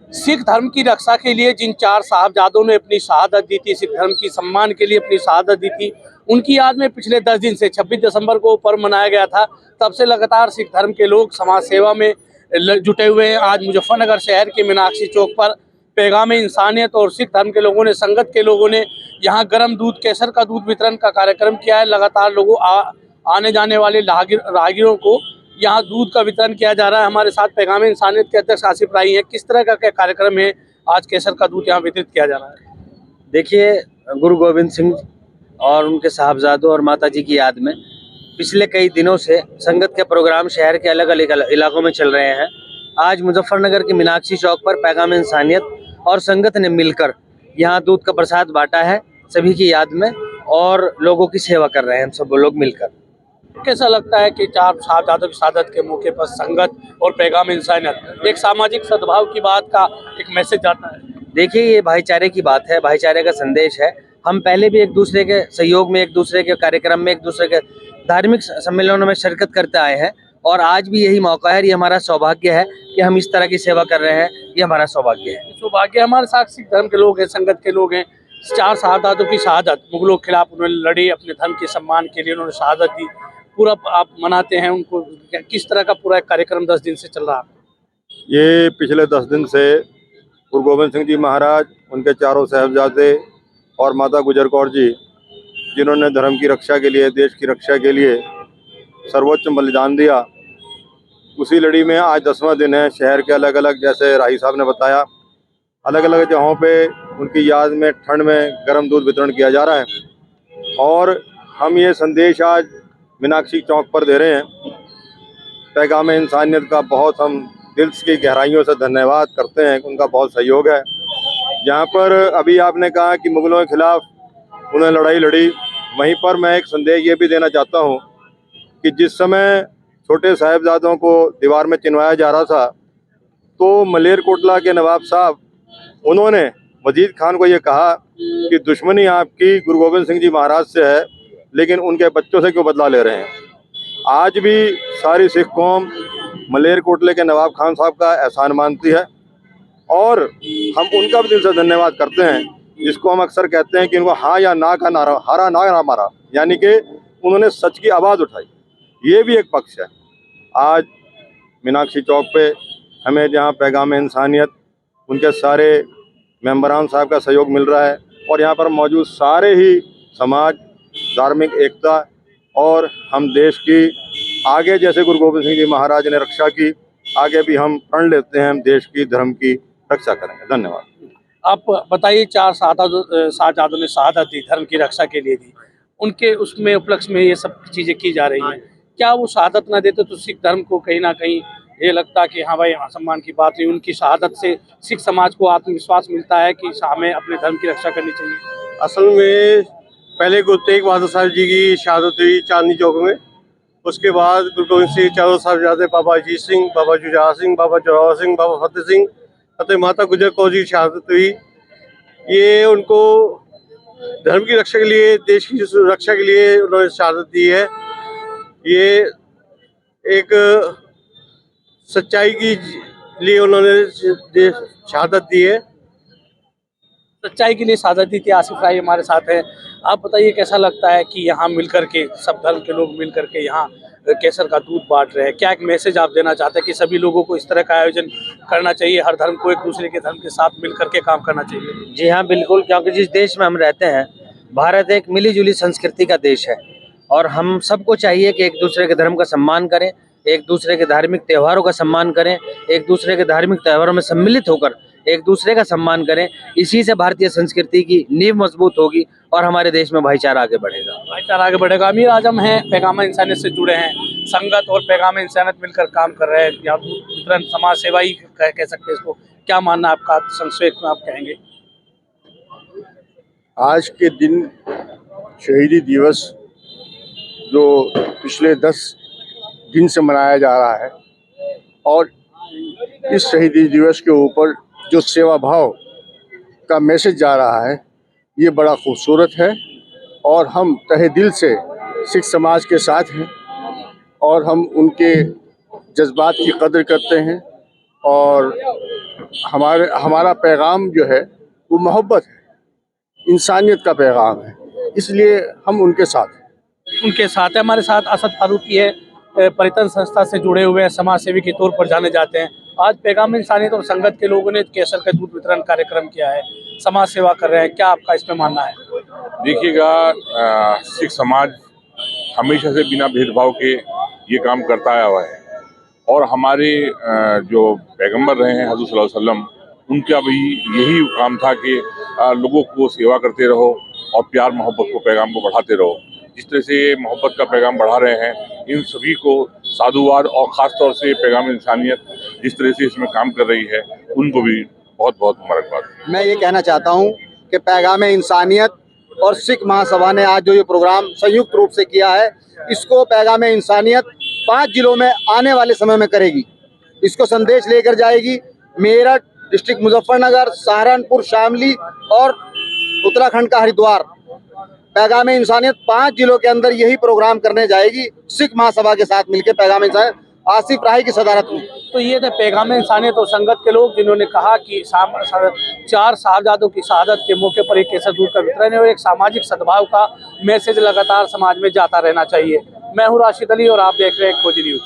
सिख धर्म की रक्षा के लिए जिन 4 साहबजादों ने अपनी शहादत दी थी, सिख धर्म की सम्मान के लिए अपनी शहादत दी थी, उनकी याद में पिछले 10 दिन से 26 दिसंबर को पर्व मनाया गया था। तब से लगातार सिख धर्म के लोग समाज सेवा में जुटे हुए हैं। आज मुजफ्फरनगर शहर के मीनाक्षी चौक पर पैगाम इंसानियत और सिख धर्म के लोगों ने, संगत के लोगों ने यहाँ गर्म दूध, केसर का दूध वितरण का कार्यक्रम किया है। लगातार लोगों आने जाने वाले राहगीरों को यहाँ दूध का वितरण किया जा रहा है। हमारे साथ पैगाम इंसानियत के अध्यक्ष आसिफ राही हैं। किस तरह का क्या कार्यक्रम है, आज केसर का दूध यहाँ वितरित किया जा रहा है? देखिए, गुरु गोविंद सिंह और उनके साहबजादों और माता जी की याद में पिछले कई दिनों से संगत के प्रोग्राम शहर के अलग अलग इलाकों में चल रहे हैं। आज मुजफ्फरनगर के मीनाक्षी चौक पर पैगाम इंसानियत और संगत ने मिलकर यहाँ दूध का प्रसाद बांटा है सभी की याद में, और लोगों की सेवा कर रहे हैं हम सब लोग मिलकर। कैसा लगता है कि 4 साहबजादों की शहादत के मौके पर संगत और पैगाम इंसानियत एक सामाजिक सद्भाव की बात का एक मैसेज जाता है? देखिए, ये भाईचारे की बात है, भाईचारे का संदेश है। हम पहले भी एक दूसरे के सहयोग में, एक दूसरे के कार्यक्रम में, एक दूसरे के धार्मिक सम्मेलनों में शिरकत करते आए हैं, और आज भी यही मौका है। ये हमारा सौभाग्य है कि हम इस तरह की सेवा कर रहे हैं। ये हमारा सौभाग्य है। सौभाग्य। हमारे साथ सिख धर्म के लोग हैं, संगत के लोग हैं। 4 साहबजादों की शहादत, मुगलों के खिलाफ उन्होंने लड़ी, अपने धर्म के सम्मान के लिए उन्होंने शहादत दी। पूरा आप मनाते हैं उनको, किस तरह का पूरा कार्यक्रम 10 दिन से चल रहा है? ये पिछले 10 दिन से गुरु गोविंद सिंह जी महाराज, उनके चारों साहबजादे और माता गुजर कौर जी, जिन्होंने धर्म की रक्षा के लिए, देश की रक्षा के लिए सर्वोच्च बलिदान दिया, उसी लड़ी में आज 10वां दिन है। शहर के अलग अलग, जैसे राही साहब ने बताया, अलग अलग जगहों पे उनकी याद में ठंड में गर्म दूध वितरण किया जा रहा है। और हम ये संदेश आज मीनाक्षी चौक पर दे रहे हैं। पैगाम इंसानियत का बहुत हम दिल की गहराइयों से धन्यवाद करते हैं, उनका बहुत सहयोग है। जहाँ पर अभी आपने कहा कि मुगलों के खिलाफ उन्होंने लड़ाई लड़ी, वहीं पर मैं एक संदेश ये भी देना चाहता हूँ कि जिस समय छोटे साहिबजादों को दीवार में चिनवाया जा रहा था, तो मलेरकोटला के नवाब साहब, उन्होंने वजीद खान को ये कहा कि दुश्मनी आपकी गुरु गोविंद सिंह जी महाराज से है, लेकिन उनके बच्चों से क्यों बदला ले रहे हैं। आज भी सारी सिख कौम मलेरकोटले के नवाब खान साहब का एहसान मानती है, और हम उनका भी दिल से धन्यवाद करते हैं, जिसको हम अक्सर कहते हैं कि उनको हाँ या ना का नारा, हारा ना मारा, यानी कि उन्होंने सच की आवाज़ उठाई। ये भी एक पक्ष है। आज मीनाक्षी चौक पे हमें जहाँ पैगाम इंसानियत, उनके सारे मेंबरान साहब का सहयोग मिल रहा है, और यहाँ पर मौजूद सारे ही समाज, धार्मिक एकता, और हम देश की आगे, जैसे गुरु गोविंद सिंह जी महाराज ने रक्षा की, आगे भी हम प्रण लेते हैं हम देश की, धर्म की रक्षा करेंगे। धन्यवाद। आप बताइए, 4 साहबजादों ने शहादत दी, धर्म की रक्षा के लिए दी, उनके उसमें उपलक्ष्य में ये सब चीज़ें की जा रही हैं। क्या वो शहादत ना देते तो सिख धर्म को कहीं ना कहीं ये लगता कि हाँ भाई, सम्मान की बात नहीं, उनकी शहादत से सिख समाज को आत्मविश्वास मिलता है कि हमें अपने धर्म की रक्षा करनी चाहिए? असल में पहले गुरु तेग बहादुर साहब जी की शहादत हुई चांदनी चौक में। उसके बाद गुरु गोविंद सिंह चारों साहबजादे, बाबा अजीत सिंह, बाबा जुझार सिंह, बाबा जोरावर सिंह, बाबा फतेह सिंह, अतः माता गुजर कौर जी की शहादत हुई। ये उनको धर्म की रक्षा के लिए, देश की रक्षा के लिए उन्होंने शहादत दी है। ये एक सच्चाई की लिए उन्होंने शहादत दी है। सच्चाई के लिए शहादत दी थी। आसिफ राही हमारे साथ हैं। आप बताइए, कैसा लगता है कि यहाँ मिलकर के सब धर्म के लोग मिलकर के यहाँ केसर का दूध बांट रहे हैं? क्या एक मैसेज आप देना चाहते हैं कि सभी लोगों को इस तरह का आयोजन करना चाहिए, हर धर्म को एक दूसरे के धर्म के साथ मिलकर के काम करना चाहिए? जी हाँ, बिल्कुल, क्योंकि जिस देश में हम रहते हैं, भारत एक मिली जुली संस्कृति का देश है, और हम सबको चाहिए कि एक दूसरे के धर्म का सम्मान करें, एक दूसरे के धार्मिक त्योहारों का सम्मान करें, एक दूसरे के धार्मिक त्योहारों में सम्मिलित होकर एक दूसरे का सम्मान करें। इसी से भारतीय संस्कृति की नींव मजबूत होगी और हमारे देश में भाईचारा आगे बढ़ेगा। भाईचारा आगे बढ़ेगा। अमीर आजम हैं, पैगाम इंसानियत से जुड़े हैं, संगत और पैगाम इंसानियत मिलकर काम कर रहे हैं, या वितरण समाज सेवा ही कह सकते हैं इसको। क्या मानना आपका, संक्षेप में आप कहेंगे? आज के दिन शहीदी दिवस जो पिछले 10 दिन से मनाया जा रहा है, और इस शहीदी दिवस के ऊपर जो सेवा भाव का मैसेज जा रहा है, ये बड़ा खूबसूरत है, और हम तहे दिल से सिख समाज के साथ हैं, और हम उनके जज्बात की कदर करते हैं, और हमारा पैगाम जो है वो मोहब्बत है, इंसानियत का पैगाम है, इसलिए हम उनके साथ हैं। उनके साथ है। हमारे साथ असद फारूकी है, परितन संस्था से जुड़े हुए हैं, समाज सेवी के तौर पर जाने जाते हैं। आज पैगाम इंसानियत और संगत के लोगों ने केसर का दूध वितरण कार्यक्रम किया है, समाज सेवा कर रहे हैं, क्या आपका इसमें मानना है? देखिएगा, सिख समाज हमेशा से बिना भेदभाव के ये काम करता आया हुआ है और हमारे जो पैगंबर रहे हैं हज़रत सल्लल्लाहु अलैहि वसल्लम, उनका भी यही काम था कि लोगों को सेवा करते रहो और प्यार मोहब्बत को पैगाम को बढ़ाते रहो। जिस तरह से ये मोहब्बत का पैगाम बढ़ा रहे हैं, इन सभी को साधुवाद और ख़ास तौर से पैगाम इंसानियत जिस तरह से इसमें काम कर रही है, उनको भी बहुत बहुत मुबारकबाद। मैं ये कहना चाहता हूँ कि पैगाम इंसानियत और सिख महासभा ने आज जो ये प्रोग्राम संयुक्त रूप से किया है, इसको पैगाम इंसानियत 5 जिलों में आने वाले समय में करेगी। इसको संदेश लेकर जाएगी मेरठ, डिस्ट्रिक्ट मुजफ्फरनगर, सहारनपुर, शामली और उत्तराखंड का हरिद्वार। पैगाम इंसानियत 5 जिलों के अंदर यही प्रोग्राम करने जाएगी सिख महासभा के साथ मिलकर। पैगाम इंसानियत आसिफ राही की सदारत में। तो ये थे पैगाम इंसानियत और संगत के लोग, जिन्होंने कहा कि 4 साहबजादों की शहादत के मौके पर एक केसर दूध का वितरण है और एक सामाजिक सद्भाव का मैसेज लगातार समाज में जाता रहना चाहिए। मैं हूँ राशिद अली और आप देख रहे हैं खोजी न्यूज़।